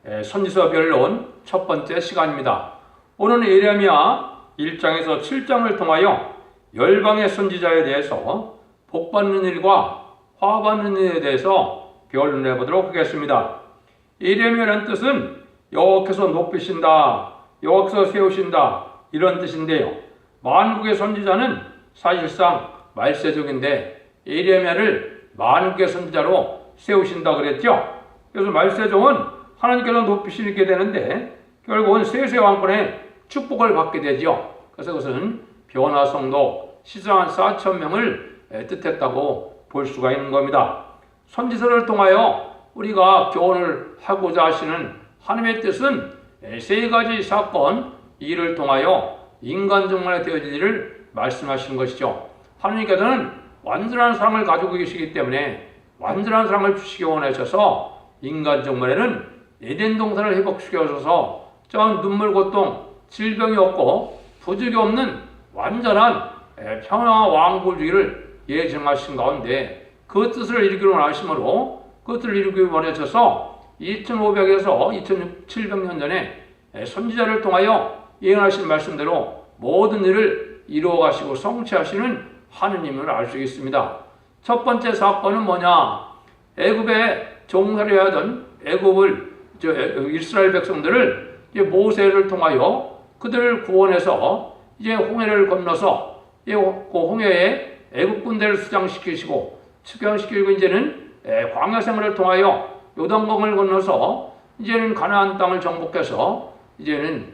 선지서 변론 첫 번째 시간입니다. 오늘은 예레미야 1장에서 7장을 통하여 열방의 선지자에 대해서 복받는 일과 화받는 일에 대해서 변론해 보도록 하겠습니다. 예레미야라는 뜻은 여호와께서 높이신다, 여호와께서 세우신다 이런 뜻인데요. 만국의 선지자는 사실상 말세종인데 예레미야를 만국의 선지자로 세우신다 그랬죠. 그래서 말세종은 하나님께서 높이시게 되는데 결국은 세세 왕권의 축복을 받게 되죠. 그래서 그것은 변화성도 시장한 4,000명을 뜻했다고 볼 수가 있는 겁니다. 선지서를 통하여 우리가 교훈을 하고자 하시는 하나님의 뜻은 세 가지 사건, 일을 통하여 인간 종말에 되어질 일을 말씀하시는 것이죠. 하나님께서는 완전한 사랑을 가지고 계시기 때문에 완전한 사랑을 주시기 원하셔서 인간 종말에는 에덴 동산을 회복시켜줘서 저 눈물, 고통, 질병이 없고 부족이 없는 완전한 평화와 왕국주의를 예정하신 가운데 그 뜻을 이루기를 원하시므로 그 뜻을 이루기 원하셔서 2500에서 2700년 전에 선지자를 통하여 예언하신 말씀대로 모든 일을 이루어가시고 성취하시는 하느님을 알 수 있습니다. 첫 번째 사건은 뭐냐? 애굽에 종살이 하던 이스라엘 백성들을 모세를 통하여 그들을 구원해서 이제 홍해를 건너서 그 홍해에 애굽 군대를 수장시키시고 측량시키고 이제는 광야 생활을 통하여 요단강을 건너서 이제는 가나안 땅을 정복해서 이제는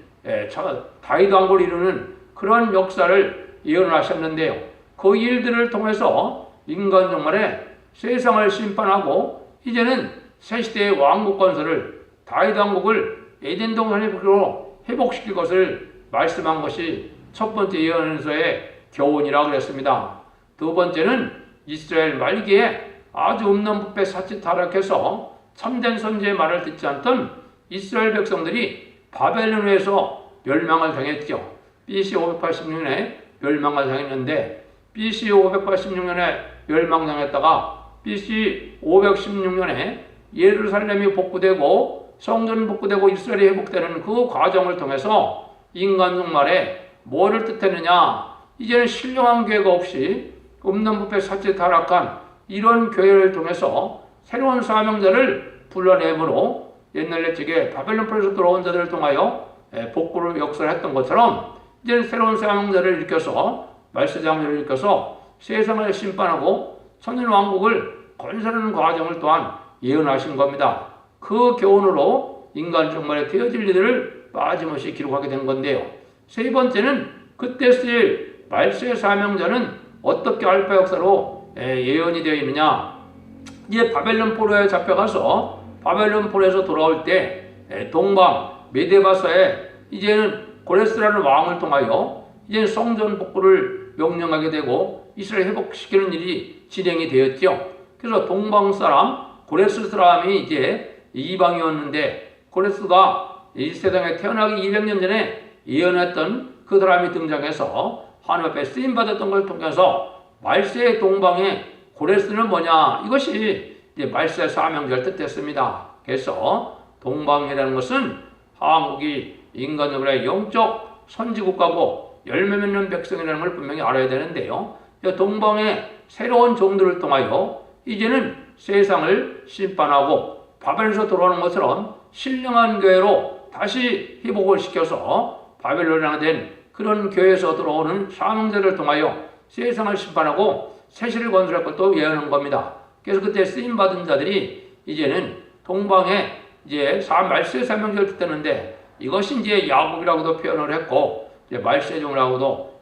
다윗 왕국을 이루는 그런 역사를 예언하셨는데요. 그 일들을 통해서 인간 종말에 세상을 심판하고 이제는 새 시대의 왕국 건설을 다윗 왕국을 에덴 동산으로 회복시킬 것을 말씀한 것이 첫 번째 예언서의 교훈이라고 그랬습니다. 두 번째는 이스라엘 말기에 아주 없는 부패 사치 타락해서 참된 선지의 말을 듣지 않던 이스라엘 백성들이 바벨론에서 멸망을 당했죠. BC 586년에 멸망을 당했는데 BC 586년에 멸망당했다가 BC 516년에 예루살렘이 복구되고 성전 복구되고 이스라엘이 회복되는 그 과정을 통해서 인간 종말에 뭐를 뜻했느냐? 이제는 신령한 교회가 없이 없는 부패 사치 타락한 이런 교회를 통해서 새로운 사명자를 불러내므로 옛날 옛적에 바벨론 포로에서 돌아온 자들을 통하여 복구를 역사를 했던 것처럼 이제는 새로운 사명자를 일으켜서 말세장자를 일으켜서 세상을 심판하고 천년왕국을 건설하는 과정을 또한 예언하신 겁니다. 그 교훈으로 인간 종말에 되어질 일들을 빠짐없이 기록하게 된 건데요. 세 번째는 그때 쓰일 말세의 사명자는 어떻게 알파 역사로 예언이 되어 있느냐? 이제 바벨론 포로에 잡혀가서 바벨론 포로에서 돌아올 때 동방 메데바사에 이제는 고레스라는 왕을 통하여 이제 성전 복구를 명령하게 되고 이스라엘 회복시키는 일이 진행이 되었죠. 그래서 동방 사람 고레스 사람이 이제 이방이었는데 고레스가 이 세상에 태어나기 200년 전에 예언했던 그 사람이 등장해서 하나님 앞에 쓰임 받았던 걸 통해서 말세의 동방의 고레스는 뭐냐? 이것이 이제 말세 사명자를 뜻했습니다. 그래서 동방이라는 것은 한국이 인간적으로 영적 선지국가고 열매 맺는 백성이라는 걸 분명히 알아야 되는데요. 동방의 새로운 종들을 통하여 이제는 세상을 심판하고 바벨론에서 돌아오는 것처럼 신령한 교회로 다시 회복을 시켜서 바벨론에 된 그런 교회에서 들어오는 사명자를 통하여 세상을 심판하고 세시를 건설할 것도 예언한 겁니다. 그래서 그때 쓰임받은 자들이 이제는 동방에 이제 말세 사명자를 뜻했는데 이것이 이제 야곱이라고도 표현을 했고 이제 말세종이라고도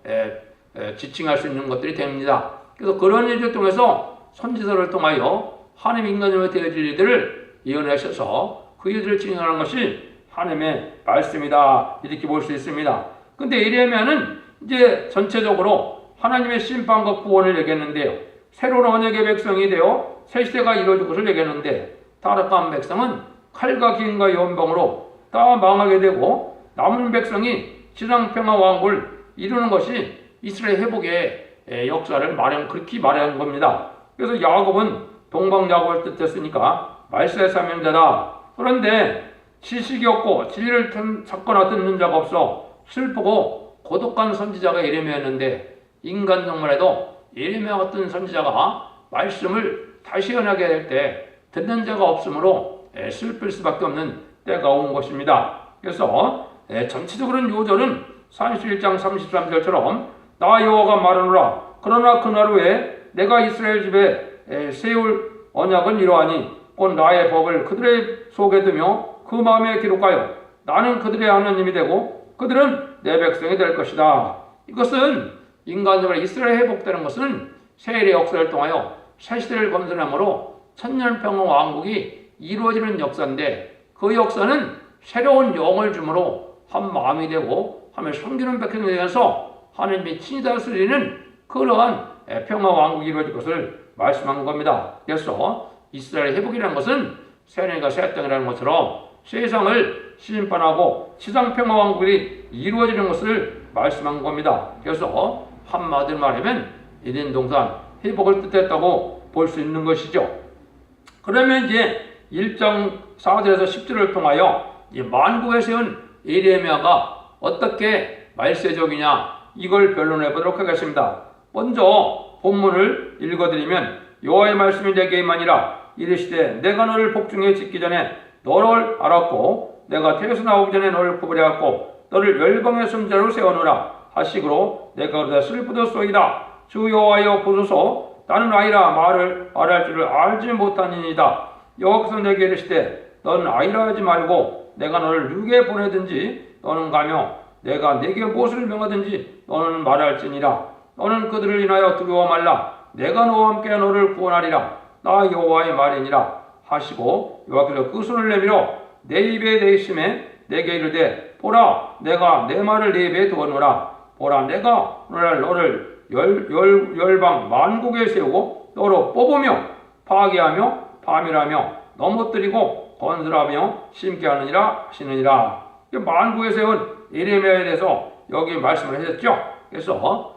지칭할 수 있는 것들이 됩니다. 그래서 그런 일을 통해서 선지서를 통하여 하나님 인간으로 되어질 일들을 예언하셔서 그 일들을 진행하는 것이 하나님의 말씀이다 이렇게 볼 수 있습니다. 근데 예레미야는 이제 전체적으로 하나님의 심판과 구원을 얘기했는데요. 새로운 언약의 백성이 되어 새 시대가 이루어질 것을 얘기했는데 타락한 백성은 칼과 기근과 연병으로 다 망하게 되고 남은 백성이 지상평화 왕국을 이루는 것이 이스라엘 회복의 역사를 그렇게 말한 겁니다. 그래서 야곱은 동방 야곱을 뜻했으니까 말세의 사명자다. 그런데 지식이 없고 진리를 찾거나 듣는 자가 없어 슬프고 고독한 선지자가 예레미야였는데, 인간 정말에도 예레미야 같은 선지자가 말씀을 다시 전하게 될 때 듣는 자가 없으므로 슬플 수밖에 없는 때가 온 것입니다. 그래서 전체적으로는 요절은 31장 33절처럼 나 여호와가 말하노라. 그러나 그날 후에 내가 이스라엘 집에 세울 언약은 이러하니 곧 나의 법을 그들의 속에 두며 그 마음에 기록하여 나는 그들의 하나님이 되고 그들은 내 백성이 될 것이다. 이것은 인간적으로 이스라엘 회복되는 것은 세일의 역사를 통하여 새 시대를 건설함으로 천년평화 왕국이 이루어지는 역사인데, 그 역사는 새로운 영을 주므로 한 마음이 되고 하며 섬기는 백성이 되어서 하나님이 친히 다스리는 그러한 평화 왕국이 이루어질 것을 말씀한 겁니다. 그래서 이스라엘 회복이라는 것은 새하늘과 새 땅이라는 것처럼 세상을 심판하고 지상 평화 왕국이 이루어지는 것을 말씀한 겁니다. 그래서 한마디로 말하면 에덴 동산 회복을 뜻했다고 볼 수 있는 것이죠. 그러면 이제 1장 4절에서 10절을 통하여 만국에 세운 예레미야가 어떻게 말세적이냐, 이걸 변론해 보도록 하겠습니다. 먼저 본문을 읽어드리면, 여호와의 말씀이 내게 임하니라. 이르시되 내가 너를 복중에 짓기 전에 너를 알았고 내가 태에서 나오기 전에 너를 구별해왔고 너를 열방의 선지자로 세워놓으라 하시므로 내가 그러다 슬프도소이다. 주 여호와여 보소서, 나는 아이라 말할 줄을 알지 못하니이다. 여호와께서 내게 이르시되 너는 아이라 하지 말고 내가 너를 누구에 보내든지 너는 가며 내가 내게 무엇을 명하든지 너는 말할지니라. 너는 그들을 인하여 두려워 말라. 내가 너와 함께 너를 구원하리라. 나 여호와의 말이니라 하시고, 여호와께서 그 손을 내밀어 내 입에 대심에 내게 이르되 보라, 내가 내 말을 내 입에 두었노라. 보라, 내가 너를 열방 만국에 세우고 너로 뽑으며 파괴하며 파멸하며 넘어뜨리고 건설하며 심게 하느니라 하시느니라. 만국에 세운 예레미야에 대해서 여기 말씀을 하셨죠. 그래서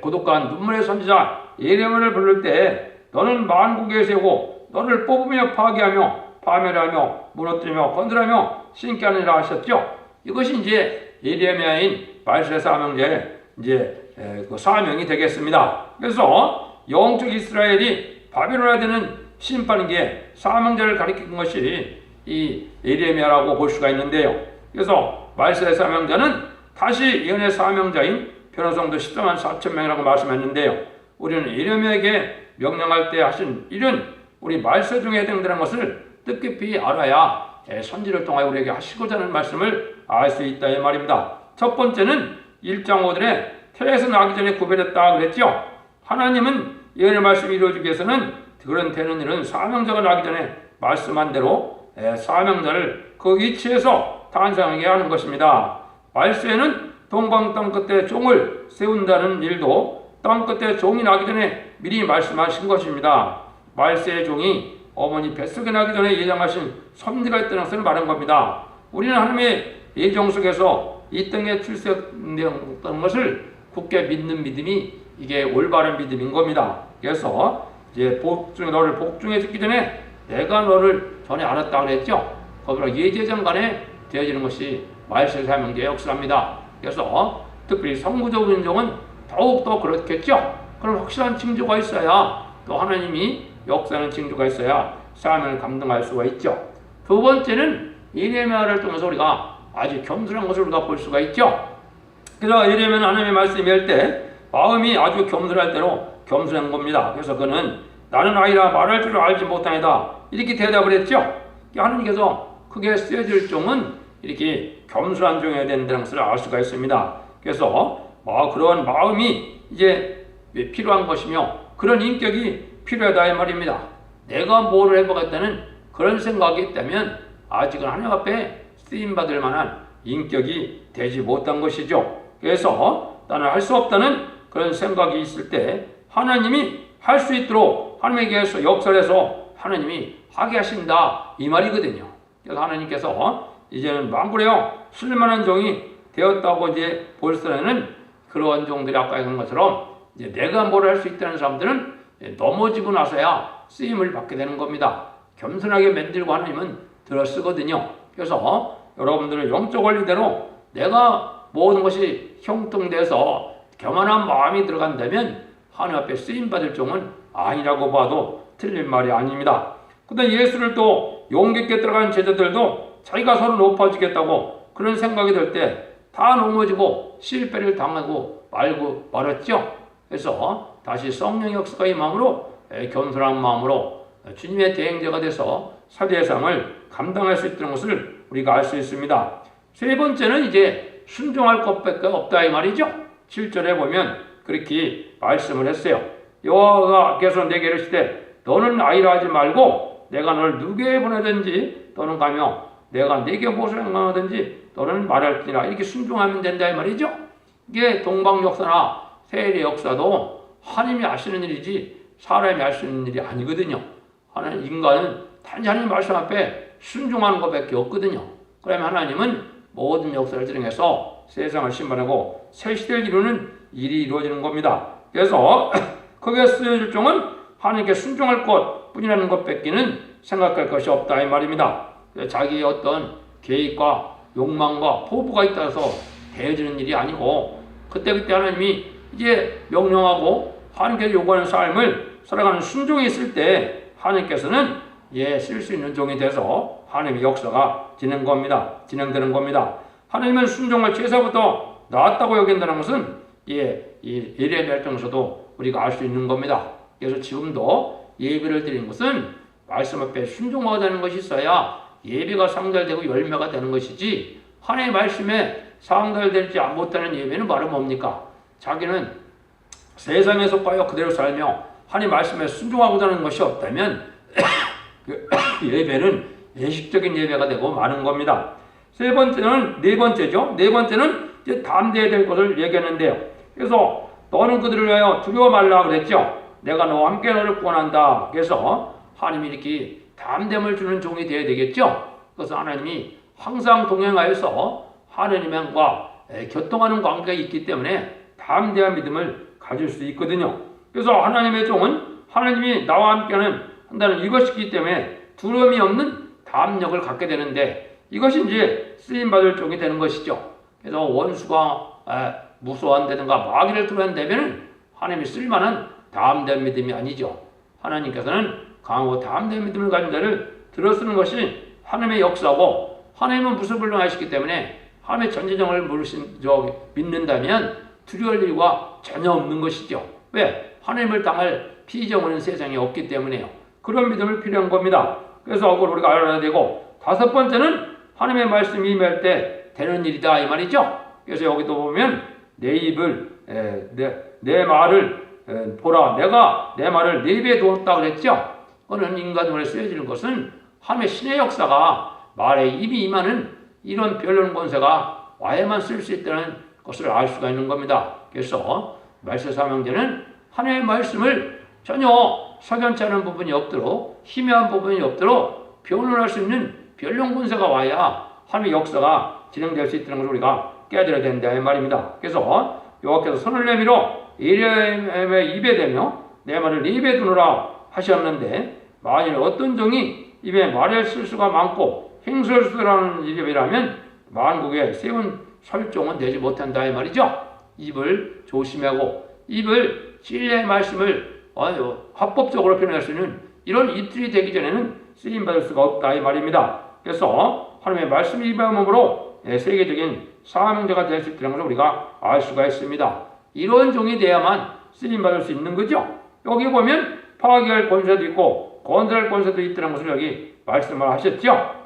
고독한 눈물의 선지자 예레미야를 부를 때 너는 만국에 세우고 너를 뽑으며 파괴하며 파멸하며 무너뜨리며 건설하며 심게 하느니라 하셨죠. 이것이 이제 예레미야인 말세 사명자의 이제 그 사명이 되겠습니다. 그래서 영적 이스라엘이 바벨론화되는 심판기에 사명자를 가리킨 것이 이 예레미야라고 볼 수가 있는데요. 그래서 말세 사명자는 다시 예언의 사명자인 변호성도 14만 4천 명이라고 말씀했는데요. 우리는 예레미야에게 명령할 때 하신 일은 우리 말세 중에 해당되는 것을 뜻깊이 알아야 선지를 통하여 우리에게 하시고자 하는 말씀을 알 수 있다 이 말입니다. 첫 번째는 1장 5절에 태에서 나기 전에 구별했다 그랬죠. 하나님은 예언의 말씀을 이루어주기 위해서는 그런 되는 일은 사명자가 나기 전에 말씀한 대로 사명자를 그 위치에서 탄생하게 하는 것입니다. 말세에는 동방 땅 끝에 종을 세운다는 일도 땅 끝에 종이 나기 전에 미리 말씀하신 것입니다. 말세의 종이 어머니 뱃속에 나기 전에 예정하신 섭리가 있다는 것을 말한 겁니다. 우리는 하나님의 예정 속에서 이 땅에 출세되었던 것을 굳게 믿는 믿음이 이게 올바른 믿음인 겁니다. 그래서 이제 너를 복중에 짓기 전에 내가 너를 전에 알았다 그랬죠. 거기로 예제장간에 되어지는 것이 말세 사명자의 역사입니다. 그래서 특별히 성부적 인종은 더욱더 그렇겠죠. 그럼 확실한 징조가 있어야, 또 하나님이 역사하는 징조가 있어야 사명을 감당할 수가 있죠. 두 번째는 예레미야를 통해서 우리가 아주 겸손한 것을 우리가 볼 수가 있죠. 그래서 예레미야는 하나님의 말씀을 할 때 마음이 아주 겸손할 대로 겸손한 겁니다. 그래서 그는 나는 아이라 말할 줄을 알지 못하니다 이렇게 대답을 했죠. 하나님께서 크게 쓰여질 종은 이렇게 겸손한 종이어야 된다는 것을 알 수가 있습니다. 그래서 그런 마음이 이제 필요한 것이며 그런 인격이 필요하다 이 말입니다. 내가 뭐를 해보겠다는 그런 생각이 있다면 아직은 하나님 앞에 쓰임받을 만한 인격이 되지 못한 것이죠. 그래서 나는 할 수 없다는 그런 생각이 있을 때 하나님이 할 수 있도록 하나님에게서 역사를 해서 하나님이 하게 하신다 이 말이거든요. 그래서 하나님께서 이제는 만군에요 쓸만한 종이 되었다고 이제 볼 때는 그러한 종들이 아까 얘기한 것처럼 이제 내가 뭘 할 수 있다는 사람들은 넘어지고 나서야 쓰임을 받게 되는 겁니다. 겸손하게 만들고 하나님은 들어쓰거든요. 그래서 여러분들은 영적 원리대로 내가 모든 것이 형통돼서 교만한 마음이 들어간다면 하나님 앞에 쓰임받을 종은 아니라고 봐도 틀린 말이 아닙니다. 근데 예수를 또 용기 있게 들어가는 제자들도 자기가 서로 높아지겠다고 그런 생각이 들 때 다 넘어지고 실패를 당하고 말고 말았죠. 그래서 다시 성령 역사가 임함으로 겸손한 마음으로 주님의 대행자가 돼서 사대상을 감당할 수 있다는 것을 우리가 알 수 있습니다. 세 번째는 이제 순종할 것밖에 없다 이 말이죠. 7절에 보면 그렇게 말씀을 했어요. 여호와께서 내게 이르시되 너는 아이라 하지 말고 내가 너를 누구에 보내든지 너는 가며 내가 내게 무엇을 행하든지 너는 말할지라 이렇게 순종하면 된다 이 말이죠. 이게 동방 역사나 세례 역사도 하나님이 아시는 일이지 사람이 할 수 있는 일이 아니거든요. 하나님 인간은 단지 하나님 말씀 앞에 순종하는 것밖에 없거든요. 그러면 하나님은 모든 역사를 진행해서 세상을 심판하고 새 시대를 이루는 일이 이루어지는 겁니다. 그래서 거기에 쓰여질 종은 하나님께 순종할 것 뿐이라는 것 뺏기는 생각할 것이 없다 이 말입니다. 자기의 어떤 계획과 욕망과 포부가 있다서 대해지는 일이 아니고 그때그때 하나님이 이제 명령하고 하나님께서 요구하는 삶을 살아가는 순종이 있을 때 하나님께서는 쓸 수 있는 종이 돼서 하나님의 역사가 진행되는 겁니다. 하나님은 순종을 제사부터 나왔다고 여긴다는 것은 이 예레미야 통해서도 우리가 알 수 있는 겁니다. 그래서 지금도 예배를 드리는 것은 말씀 앞에 순종하다는 것이 있어야 예배가 상달되고 열매가 되는 것이지 하나님의 말씀에 상달되지 못하는 예배는 바로 뭡니까? 자기는 세상에 속하여 그대로 살며 하나님 말씀에 순종하고자 하는 것이 없다면 그 예배는 예식적인 예배가 되고 마는 겁니다. 네 번째는 이제 담대해야 될 것을 얘기하는데요. 그래서 너는 그들을 위하여 두려워 말라 그랬죠. 내가 너와 함께 너를 구원한다. 그래서 하나님이 이렇게 담대함을 주는 종이 되어야 되겠죠. 그래서 하나님이 항상 동행하여서 하나님과 교통하는 관계가 있기 때문에 담대한 믿음을 가질 수 있거든요. 그래서 하나님의 종은 하나님이 나와 함께는 한다는 이것이기 때문에 두려움이 없는 담력을 갖게 되는데 이것이 이제 쓰임받을 종이 되는 것이죠. 그래서 원수가 무서워한다든가 마귀를 두려워한다면 하나님이 쓸만한 담대한 믿음이 아니죠. 하나님께서는 강하고 담대한 믿음을 가진 자를 들어쓰는 것이 하나님의 역사고 하나님은 무소불능하시기 때문에 하나님의 전지정을 믿는다면 두려울 일과 전혀 없는 것이죠. 왜? 하나님을 당할 피정은 세상에 없기 때문에요. 그런 믿음을 필요한 겁니다. 그래서 그걸 우리가 알아야 되고 다섯 번째는 하나님의 말씀이 임할 때 되는 일이다 이 말이죠. 그래서 여기도 보면 내 입을 내 말을 보라 내가 내 말을 내 입에 두었다 그랬죠. 그는 인간으로 쓰여지는 것은 하나님의 신의 역사가 말에 입이 임하는 이런 변론 권세가 와야만 쓸 수 있다는 것을 알 수가 있는 겁니다. 그래서 말세 사명제는 하나님의 말씀을 전혀 석연치 않은 부분이 없도록 희미한 부분이 없도록 변론할 수 있는 변론 권세가 와야 하나님의 역사가 진행될 수 있다는 것을 우리가 깨달아야 된다 이 말입니다. 그래서 여호와께서 손을 내밀어 예레미야의 입에 대며 내 말을 네 입에 두노라 하셨는데 만일 어떤 종이 입에 말을 쓸 수가 많고 행설수라는 입이라면 만국에 세운 설종은 되지 못한다 이 말이죠. 입을 조심하고 입을 진리의 말씀을 합법적으로 표현할 수 있는 이런 입술이 되기 전에는 쓰임받을 수가 없다 이 말입니다. 그래서 하나님의 말씀이 임함으로 세계적인 사명자가 될 수 있다는 것을 우리가 알 수가 있습니다. 이런 종이 돼야만 쓰임받을 수 있는 거죠. 여기 보면 파괴할 권세도 있고 건설할 권세도 있다는 것을 여기 말씀을 하셨죠.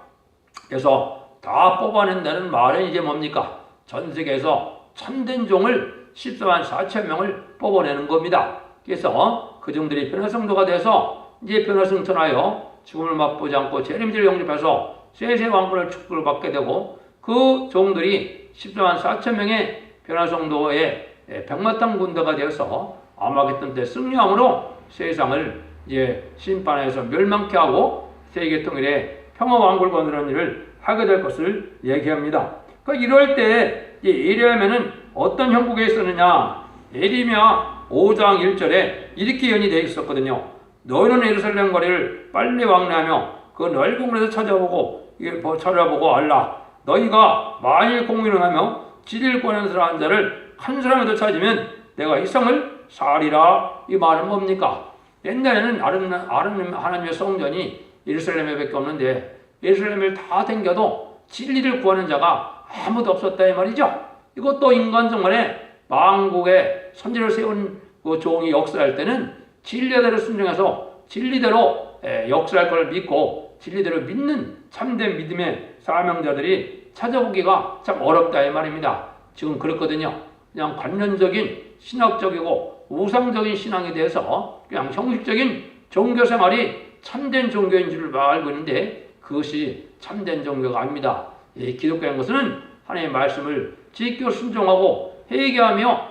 그래서 다 뽑아낸다는 말은 이제 뭡니까? 전 세계에서 참된 종을 14만 4천 명을 뽑아내는 겁니다. 그래서 그 종들이 변화성도가 돼서 이제 변화성천하여 죽음을 맛보지 않고 재림제를 영접해서 세세 왕권을 축복을 받게 되고 그 종들이 14만 4천 명의 변화성도의 백마탄 군대가 되어서 아마겟돈 때 승리함으로 세상을 이제 심판해서 멸망케 하고 세계 통일의 평화 왕국을 거두는 일을 하게 될 것을 얘기합니다. 이럴 때 예레미야는 어떤 형국에 있었느냐? 예레미야 5장 1절에 이렇게 연이 되어 있었거든요. 너희는 예루살렘 거리를 빨리 왕래하며 그 넓은 곳에서 찾아보고 이게 찾아보고 알라. 너희가 만일 공의를 하며 지릴 권한 사람 자를 한 사람이라도 찾으면 내가 이 성을 살리라. 이 말은 뭡니까? 옛날에는 하나님의 성전이 예루살렘에 밖에 없는데 예루살렘을 다 댕겨도 진리를 구하는 자가 아무도 없었다 이 말이죠. 이것도 인간 정말에 만국의 선지를 세운 그 종이 역사할 때는 진리대로 순종해서 진리대로 역사할 걸 믿고 진리대로 믿는 참된 믿음의 사명자들이 찾아보기가 참 어렵다 이 말입니다. 지금 그렇거든요. 그냥 관념적인 신학적이고 우상적인 신앙에 대해서 그냥 형식적인 종교생활이 참된 종교인 줄 알고 있는데 그것이 참된 종교가 아닙니다. 기독교인 것은 하나님의 말씀을 지켜 순종하고 회개하며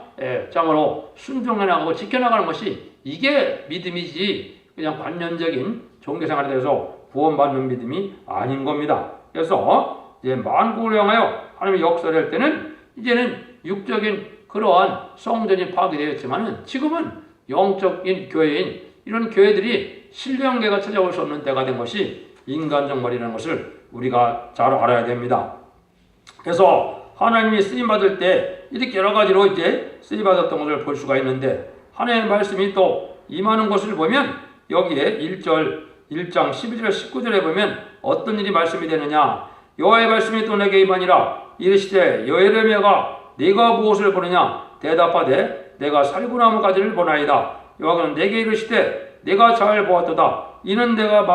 참으로 순종해 나가고 지켜나가는 것이 이게 믿음이지 그냥 관념적인 종교생활에 대해서 구원받는 믿음이 아닌 겁니다. 그래서 이제 만국을 향하여 하나님의 역사를 할 때는 이제는 육적인 그러한 성전이 파괴되었지만은 지금은 영적인 교회인 이런 교회들이 신령계가 찾아올 수 없는 때가 된 것이 인간 정말이라는 것을 우리가 잘 알아야 됩니다. 그래서 하나님이 쓰임받을 때 이렇게 여러 가지로 이제 쓰임받았던 것을 볼 수가 있는데 하나님의 말씀이 또 임하는 것을 보면 여기에 1장 12절 19절에 보면 어떤 일이 말씀이 되느냐. 여호와의 말씀이 또 내게 임하니라. 이르시되 여호와가 네가 무엇을 보느냐. 대답하되 내가 살구나무 가지를 보나이다. 여호와는 내게 이르시되 내가 잘 보았도다. 이는 내가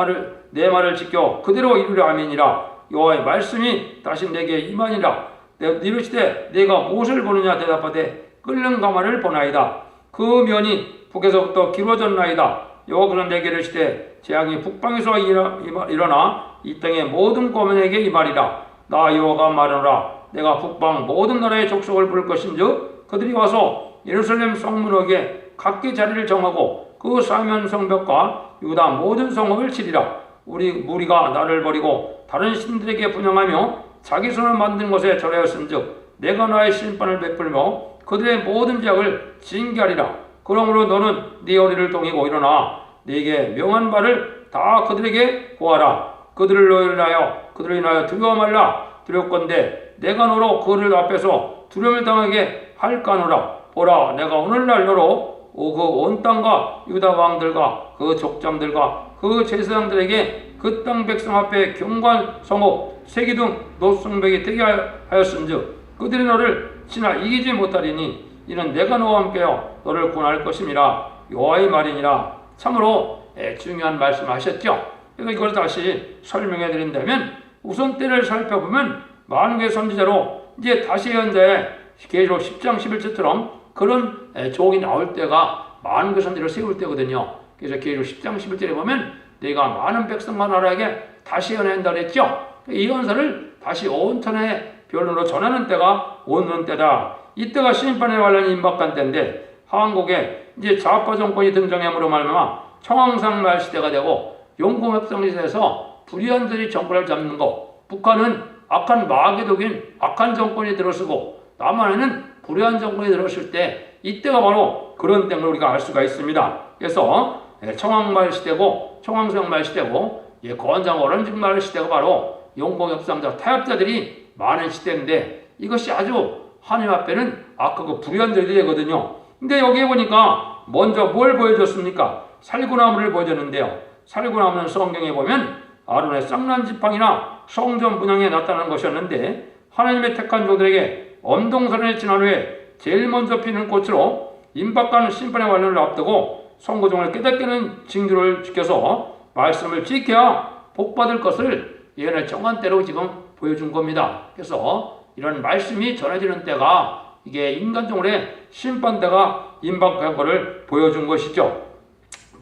내 말을 지켜 그대로 이루려 함이니라. 여호와의 말씀이 다시 내게 임하니라. 이르시되 내가 무엇을 보느냐. 대답하되 끓는 가마를 보나이다. 그 면이 북에서부터 길어졌나이다. 여호와는 내게 이르시되 재앙이 북방에서 일어나 이 땅의 모든 고민에게 임하리라. 나 여호와가 말하노라. 내가 북방 모든 나라의 족속을 부를 것인즉 그들이 와서 예루살렘 성문역에 각기 자리를 정하고 그 사면 성벽과 유다 모든 성읍을 치리라. 우리 무리가 나를 버리고 다른 신들에게 분양하며 자기 손을 만든 것에 절하였은즉 내가 나의 심판을 베풀며 그들의 모든 죄악을 징계하리라. 그러므로 너는 네 어리를 동이고 일어나 네게 명한 바를 다 그들에게 고하라. 그들을 인하여 두려워 말라. 두렵건대 내가 너로 그들 앞에서 두려움을 당하게 할까노라. 보라, 내가 오늘날 너로 그 온 땅과 유다 왕들과 그 족장들과 그 제사장들에게 그 땅 백성 앞에 경관 성읍 세기둥 노성벽이 되게 하였은즉 그들이 너를 지나 이기지 못하리니 이는 내가 너와 함께여 너를 구원할 것임이라. 여호와의 말이니라. 참으로 중요한 말씀하셨죠. 그래서 이걸 다시 설명해 드린다면 우선 때를 살펴보면 만국의 선지자로 이제 다시 현재 계시록 10장 11절처럼 그런 종이 나올 때가 만국의 선지자를 세울 때거든요. 그래서 계시록 10장 11절에 보면 내가 많은 백성과 나라에게 다시 연한다 그랬죠. 이 연설을 다시 온 천하의 변론으로 전하는 때가 오는 때다. 이때가 심판의 환란이 임박한 때인데 한국에 이제 좌파 정권이 등장함으로 말미암아 청황상 말 시대가 되고 용공협상 시대에서 불의한들이 정권을 잡는 거, 북한은 악한 마개독인 악한 정권이 들어서고 남한에는 불의한 정권이 들어섰을 때 이때가 바로 그런 때를 우리가 알 수가 있습니다. 그래서 청황말 시대고 청황성 말 시대고 건장 오란직 말 시대가 바로 용공협상자 타협자들이 많은 시대인데 이것이 아주 하나님 앞에는 악하고 불의한 일이 되거든요. 근데 여기에 보니까 먼저 뭘 보여줬습니까? 살구나무를 보여줬는데요. 살구나무는 성경에 보면 아론의 쌍난 지팡이나 성전 분향에 나타나는 것이었는데 하나님의 택한 종들에게 엄동선을 지난 후에 제일 먼저 피는 꽃으로 임박한 심판의 완료를 앞두고 선거종을 깨닫게 하는 징조를 지켜서 말씀을 지켜야 복받을 것을 예언의 정한 때로 지금 보여준 겁니다. 그래서 이런 말씀이 전해지는 때가 이게 인간종의 심판대가 임박한 것을 보여준 것이죠.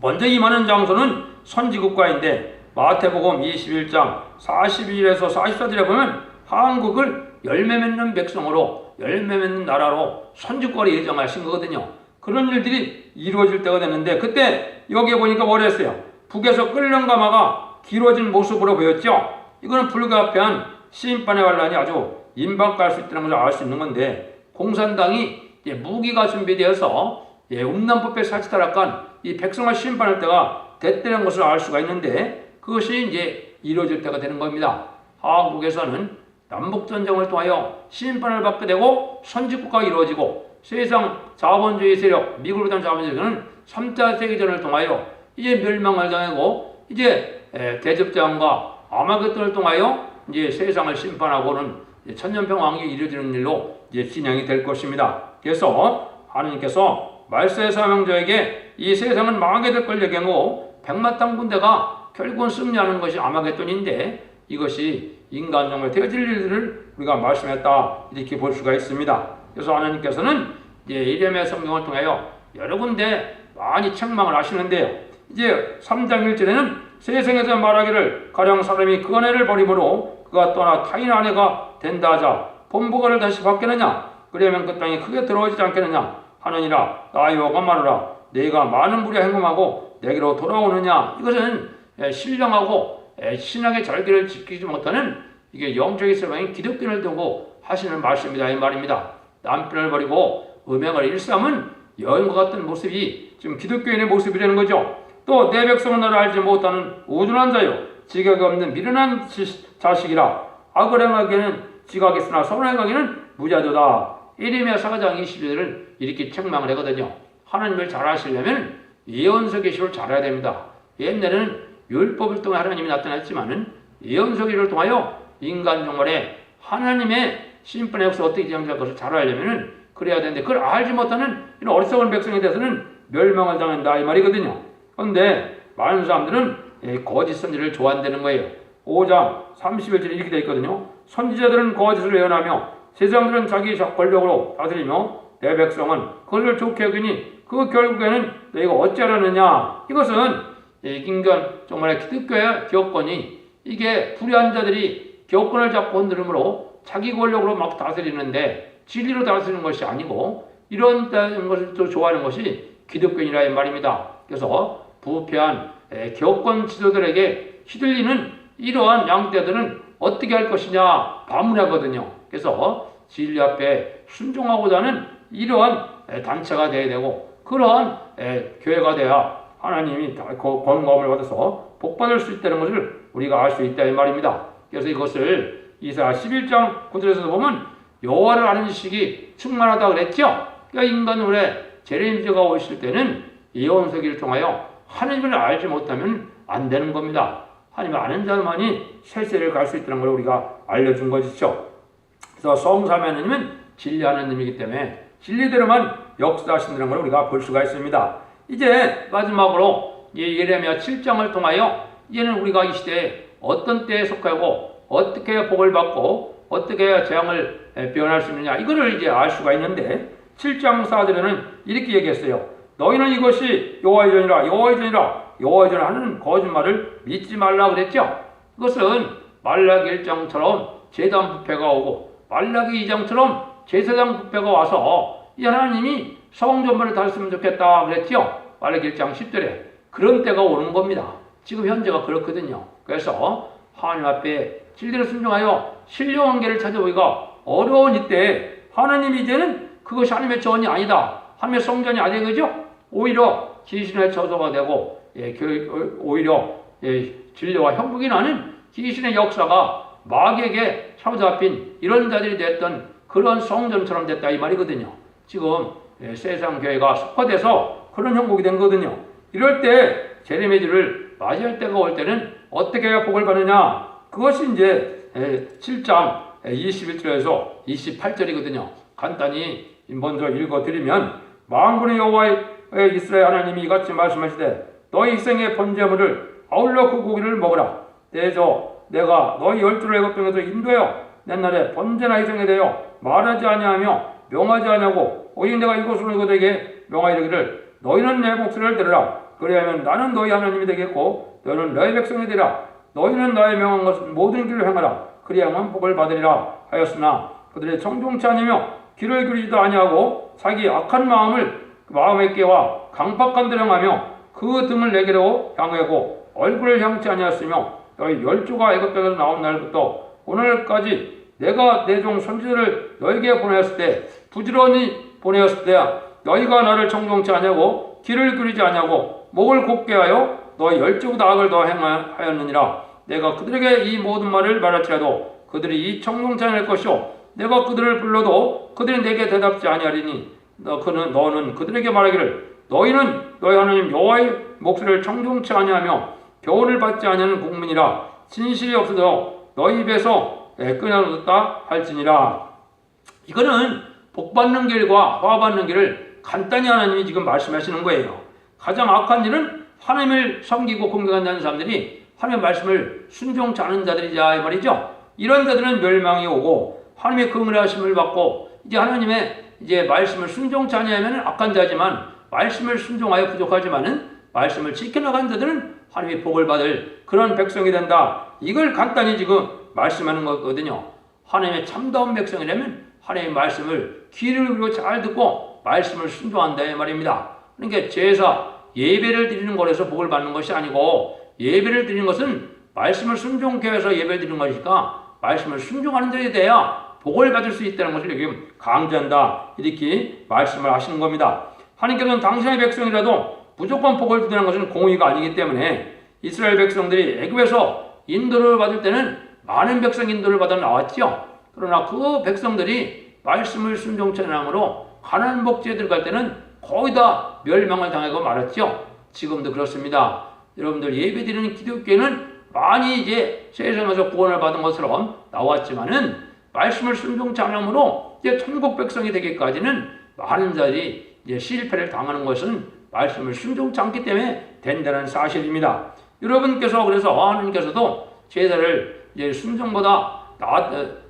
먼저 임하는 장소는 선지국가인데 마태복음 21장 42절에서 44절에 보면 한국을 열매 맺는 백성으로 열매 맺는 나라로 선지국가를 예정하신 거거든요. 그런 일들이 이루어질 때가 됐는데 그때 여기에 보니까 뭘 했어요? 북에서 끓는 가마가 길어진 모습으로 보였죠. 이거는 불가피한 심판의 환란이 아주 임박할 수 있다는 것을 알 수 있는 건데 공산당이 무기가 준비되어서 음란법에 사치타락한 이 백성을 심판할 때가 됐다는 것을 알 수가 있는데 그것이 이제 이루어질 때가 되는 겁니다. 한국에서는 남북전쟁을 통하여 심판을 받게 되고 선진국화가 이루어지고 세상 자본주의 세력, 미국을 비롯한 자본주의 세력은 3차 세계전을 통하여 이제 멸망을 당하고 이제 대접장과 아마겟돈을 통하여 이제 세상을 심판하고는 천년평왕이 이루어지는 일로 이제 진행이 될 것입니다. 그래서 하나님께서 말세의 사명자에게 이 세상은 망하게 될 걸 얘기하고 백마탄 군대가 결국은 승리하는 것이 아마겟돈인데 이것이 인간 정말 되어질 일들을 우리가 말씀했다 이렇게 볼 수가 있습니다. 그래서 하나님께서는 이제 예레미야 성경을 통하여 여러 군데 많이 책망을 하시는데요. 이제 3장 1절에는 세상에서 말하기를 가령 사람이 그 아내를 버림으로 그가 떠나 타인 아내가 된다 하자 본보가를 다시 받겠느냐 그러면 그 땅이 크게 더러워지지 않겠느냐 하느니라 나 여호와가 말하라 내가 많은 무리와 행음하고 내게로 돌아오느냐. 이것은 신령하고 신앙의 절개를 지키지 못하는 이게 영적인 사람이 기득권을 두고 하시는 말씀이다 이 말입니다. 남편을 버리고 음행을 일삼은 여인과 같은 모습이 지금 기독교인의 모습이 되는 거죠. 또 내 백성은 너를 알지 못하는 우둔한 자요 지각이 없는 미련한 자식이라 악을 행하기에는 지각이 있으나 선을 행하기는 무자도다. 예레미야 4장 22절을 이렇게 책망을 하거든요. 하나님을 잘 아시려면 예언서 계시를 잘 알아야 됩니다. 옛날에는 율법을 통해 하나님이 나타났지만은 예언서 계시를 통하여 인간 종말에 하나님의 심판의 역사 어떻게 진행될 것을 잘 알려면은 그래야 되는데 그걸 알지 못하는 이런 어리석은 백성에 대해서는 멸망을 당한다 이 말이거든요. 그런데 많은 사람들은 거짓 선지를 좋아한다는 거예요. 5장 31절에 이렇게 되어 있거든요. 선지자들은 거짓을 예언하며 세상들은 자기 권력으로 다스리며 내 백성은 그것을 좋게 여기니 그 결국에는 너희가 어찌하려느냐. 이것은 인간 정말 기독교의 기업권이 이게 불의한 자들이 기업권을 잡고 흔들므로 자기 권력으로 막 다스리는데 진리로 다스리는 것이 아니고 이런 것을 또 좋아하는 것이 기독교인이라 이 말입니다. 그래서 부패한 기업권 지도들에게 휘둘리는 이러한 양떼들은 어떻게 할 것이냐 반문하거든요. 그래서 진리 앞에 순종하고자 하는 이러한 단체가 되어야 되고 그러한 교회가 돼야 하나님이 권고함을 받아서 복받을 수 있다는 것을 우리가 알 수 있다 이 말입니다. 그래서 이것을 이사야 11장 9절에서 보면 여호와를 아는 지식이 충만하다 그랬죠. 그러니까 인간의 제레미야가 오실 때는 예언서기를 통하여 하나님을 알지 못하면 안 되는 겁니다. 하나님을 아는 자만이 세세를 갈 수 있다는 걸 우리가 알려준 것이죠. 그래서 성삼위 하나님은 진리하는 님이기 때문에 진리대로만 역사하신다는 걸 우리가 볼 수가 있습니다. 이제 마지막으로 예레미야 7장을 통하여 이제는 우리가 이 시대에 어떤 때에 속하고 어떻게 해야 복을 받고 어떻게 해야 재앙을 변할 수 있느냐 이거를 이제 알 수가 있는데 7장 4절에는 이렇게 얘기했어요. 너희는 이것이 여호와의 전이라 여호와의 전이라 여호와의 전 하는 거짓말을 믿지 말라 그랬죠. 그것은 말라기 1장처럼 제단 부패가 오고 말라기 2장처럼 제사장 부패가 와서 이 하나님이 성전만을 다했으면 좋겠다 그랬죠. 말라기 1장 10절에 그런 때가 오는 겁니다. 지금 현재가 그렇거든요. 그래서 하나님 앞에 진리를 순종하여 신령한 길을 찾아보기가 어려운 이때 하나님이 이제는 그것이 하나님의 전이 아니다. 하나님의 성전이 아닌 거죠. 오히려 귀신의 저소가 되고 오히려 진리와 형국이 나는 귀신의 역사가 마귀에게 사로잡힌 이런 자들이 됐던 그런 성전처럼 됐다 이 말이거든요. 지금 세상 교회가 속화돼서 그런 형국이 된 거거든요. 이럴 때 제레미야를 맞이할 때가 올 때는 어떻게 해야 복을 받느냐. 그것이 이제 7장 21절에서 28절이거든요. 간단히 먼저 읽어드리면 만군의 여호와의 이스라엘 하나님이 이같이 말씀하시되 너희 희생의 번제물을 아울러 그 고기를 먹으라. 대저 내가 너희 열두를 애굽 땅에서 인도하여 옛날에 번제나 희생에 대하여 말하지 아니하며 명하지 아니하고 오직 내가 이곳으로 너희에게 명하이르기를 너희는 내 목소리를 들으라. 그리하면 나는 너희 하나님이 되겠고 너희는 너희 백성이 되리라. 너희는 나의 명한 것은 모든 길을 행하라. 그리하면 복을 받으리라 하였으나 그들의 청종치 아니며 귀를 기울이지도 아니하고 자기 악한 마음에 깨와 강박한 대로 행하며 그 등을 내게로 향하고 얼굴을 향치 아니하였으며 너희 열조가 애굽 땅에서 나온 날부터 오늘까지 내가 내 종 선지자를 너에게 보내었을 때 부지런히 보내었을 때 너희가 나를 청종치 아니하고 귀를 기울이지 아니하고 목을 곱게 하여 너희 열조보다 악을 더 행하였느니라. 내가 그들에게 이 모든 말을 말할지라도 그들이 이 청종치 않을 것이요 내가 그들을 불러도 그들이 내게 대답지 아니하리니 너는 그들에게 말하기를 너희는 너희 하나님 여호와의 목소리를 청종치 아니하며 교훈을 받지 아니하는 국민이라 진실이 없어도 너희 입에서 끊어놓았다 할지니라. 이거는 복받는 길과 화받는 길을 간단히 하나님이 지금 말씀하시는 거예요. 가장 악한 일은 하나님을 섬기고 공경한다는 사람들이 하나님의 말씀을 순종치 않은 자들이자 이 말이죠. 이런 자들은 멸망이 오고 하나님의 긍휼하심을 받고 이제 하나님의 이제 말씀을 순종치 아니하면 악한 자지만 말씀을 순종하여 부족하지만은 말씀을 지켜나간 자들은 하나님의 복을 받을 그런 백성이 된다. 이걸 간단히 지금 말씀하는 거거든요. 하나님의 참다운 백성이라면 하나님의 말씀을 귀를 기울이고 잘 듣고 말씀을 순종한다 이 말입니다. 그러니까 제사, 예배를 드리는 것에서 복을 받는 것이 아니고 예배를 드리는 것은 말씀을 순종케 해서 예배를 드리는 것이니까 말씀을 순종하는 자들이 돼야 복을 받을 수 있다는 것을 여기 강조한다. 이렇게 말씀을 하시는 겁니다. 하나님께서는 당신의 백성이라도 무조건 복을 주는 것은 공의가 아니기 때문에 이스라엘 백성들이 애굽에서 인도를 받을 때는 많은 백성 인도를 받아 나왔죠. 그러나 그 백성들이 말씀을 순종치 않으므로 가나안 복지에 들어갈 때는 거의 다 멸망을 당하고 말았죠. 지금도 그렇습니다. 여러분들 예배드리는 기독교는 많이 이제 세상에서 구원을 받은 것처럼 나왔지만은 말씀을 순종치 않으므로 이제 천국 백성이 되기까지는 많은 자들이 이제 실패를 당하는 것은 말씀을 순종치 않기 때문에 된다는 사실입니다. 여러분께서 그래서 하나님께서도 제사를 이제 순종보다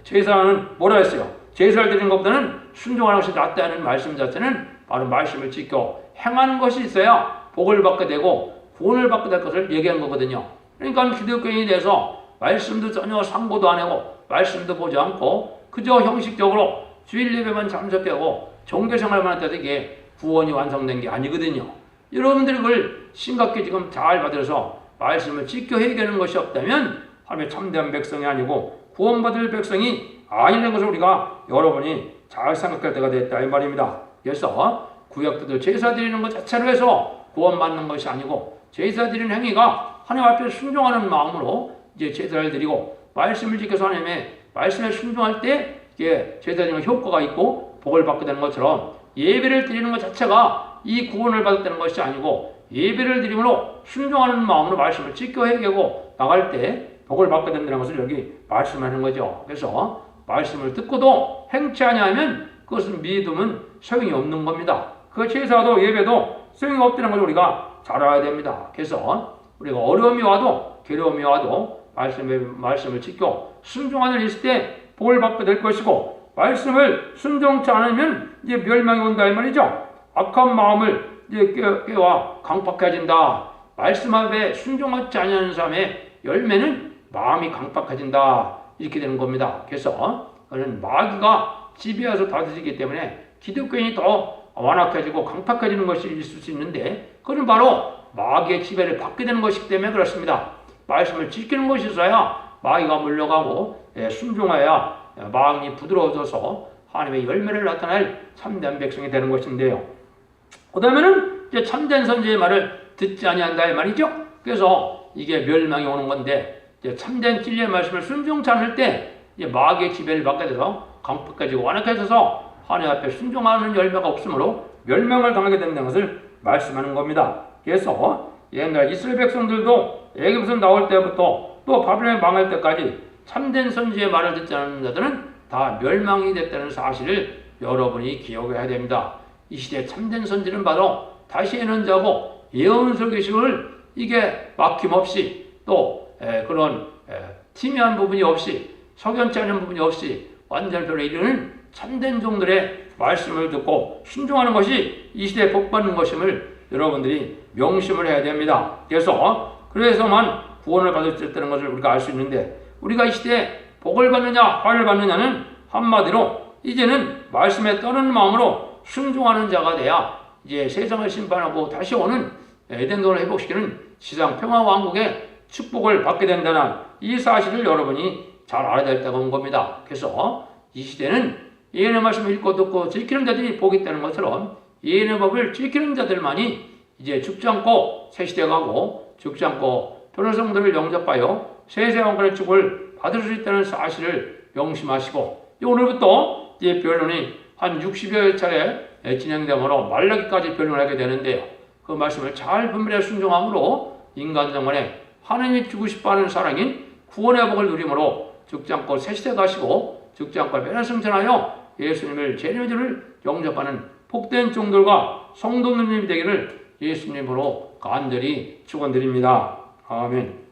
제사는 뭐라 했어요? 제사를 드리는 것보다는 순종하는 것이 낫다는 말씀 자체는 바로 말씀을 지켜 행하는 것이 있어야 복을 받게 되고 구원을 받게 될 것을 얘기한 거거든요. 그러니까 기독교인이 돼서 말씀도 전혀 상고도 안 하고 말씀도 보지 않고 그저 형식적으로 주일 예배만 참석하고 종교생활만 해도 이게 구원이 완성된 게 아니거든요. 여러분들이 그걸 심각히 지금 잘 받아서 말씀을 지켜 해결하는 것이 없다면 하나님의 참된 백성이 아니고 구원받을 백성이 아니라는 것을 우리가 여러분이 잘 생각할 때가 됐다 이 말입니다. 그래서 구약도 제사 드리는 것 자체로 해서 구원받는 것이 아니고 제사 드리는 행위가 하나님 앞에 순종하는 마음으로 이제 제사를 드리고 말씀을 지켜서 하나님의 말씀에 순종할 때 이게 제사 드리는 효과가 있고 복을 받게 되는 것처럼 예배를 드리는 것 자체가 이 구원을 받았다는 것이 아니고 예배를 드림으로 순종하는 마음으로 말씀을 지켜 해결하고 나갈 때 복을 받게 된다는 것을 여기 말씀하는 거죠. 그래서 말씀을 듣고도 행치 아니하면 그것은 믿음은 소용이 없는 겁니다. 그 제사도 예배도 소용이 없다는 것을 우리가 잘 알아야 됩니다. 그래서 우리가 어려움이 와도 괴로움이 와도 말씀을 지켜 순종하는 있을 때 복을 받게 될 것이고 말씀을 순종치 않으면 이제 멸망이 온다 이 말이죠. 악한 마음을 이제 깨와 강팍해진다. 말씀 앞에 순종하지 않는 사람의 열매는 마음이 강팍해진다. 이렇게 되는 겁니다. 그래서 그런 마귀가 지배해서 다스리기 때문에 기독교인이 더 완악해지고 강팍해지는 것이 있을 수 있는데 그건 바로 마귀의 지배를 받게 되는 것이기 때문에 그렇습니다. 말씀을 지키는 것이 있어야 마귀가 물러가고 순종해야 마음이 부드러워져서 하나님의 열매를 나타낼 참된 백성이 되는 것인데요. 그 다음에는 이제 참된 선지의 말을 듣지 아니한다 이 말이죠. 그래서 이게 멸망이 오는 건데 이제 참된 진리의 말씀을 순종치 않을 때 이제 마귀의 지배를 받게 돼서 강팍해지고 완악해져서 하나님 앞에 순종하는 열매가 없으므로 멸망을 당하게 된다는 것을 말씀하는 겁니다. 그래서 옛날 이스라엘 백성들도 애굽에서 나올 때부터 또 바벨론이 망할 때까지 참된 선지의 말을 듣지 않는 자들은 다 멸망이 됐다는 사실을 여러분이 기억해야 됩니다. 이 시대의 참된 선지는 바로 다시 에는 자고 예언 설교식을 이게 막힘없이 또 그런 티미한 부분이 없이 석연치 않은 부분이 없이 완전표를 이루는 참된 종들의 말씀을 듣고 순종하는 것이 이 시대에 복받는 것임을 여러분들이 명심을 해야 됩니다. 그래서만 구원을 받을 수 있다는 것을 우리가 알 수 있는데 우리가 이 시대에 복을 받느냐 화를 받느냐는 한마디로 이제는 말씀에 떠는 마음으로 순종하는 자가 돼야 이제 세상을 심판하고 다시 오는 에덴동을 회복시키는 지상 평화 왕국의 축복을 받게 된다는 이 사실을 여러분이 잘 알아야 된다는 겁니다. 그래서 이 시대는 예언의 말씀을 읽고 듣고 지키는 자들이 복이 있다는 것처럼 예언의 법을 지키는 자들만이 이제 죽지 않고 새 시대 가고 죽지 않고 변호성들을 영접하여 세세한 축을 받을 수 있다는 사실을 명심하시고 오늘부터 이 변론이 한 60여 차례 진행되므로 말라기까지 변론하게 되는데요. 그 말씀을 잘 분별해 순종함으로 인간 정원에 하나님이 주고 싶어하는 사랑인 구원의 복을 누림으로 죽지 않고 새 시대 가시고 죽지 않고 변화승천하여 예수님을 제리미들을 영접하는 복된 종들과 성도님이 되기를 예수님으로 간절히 축원드립니다. 아멘.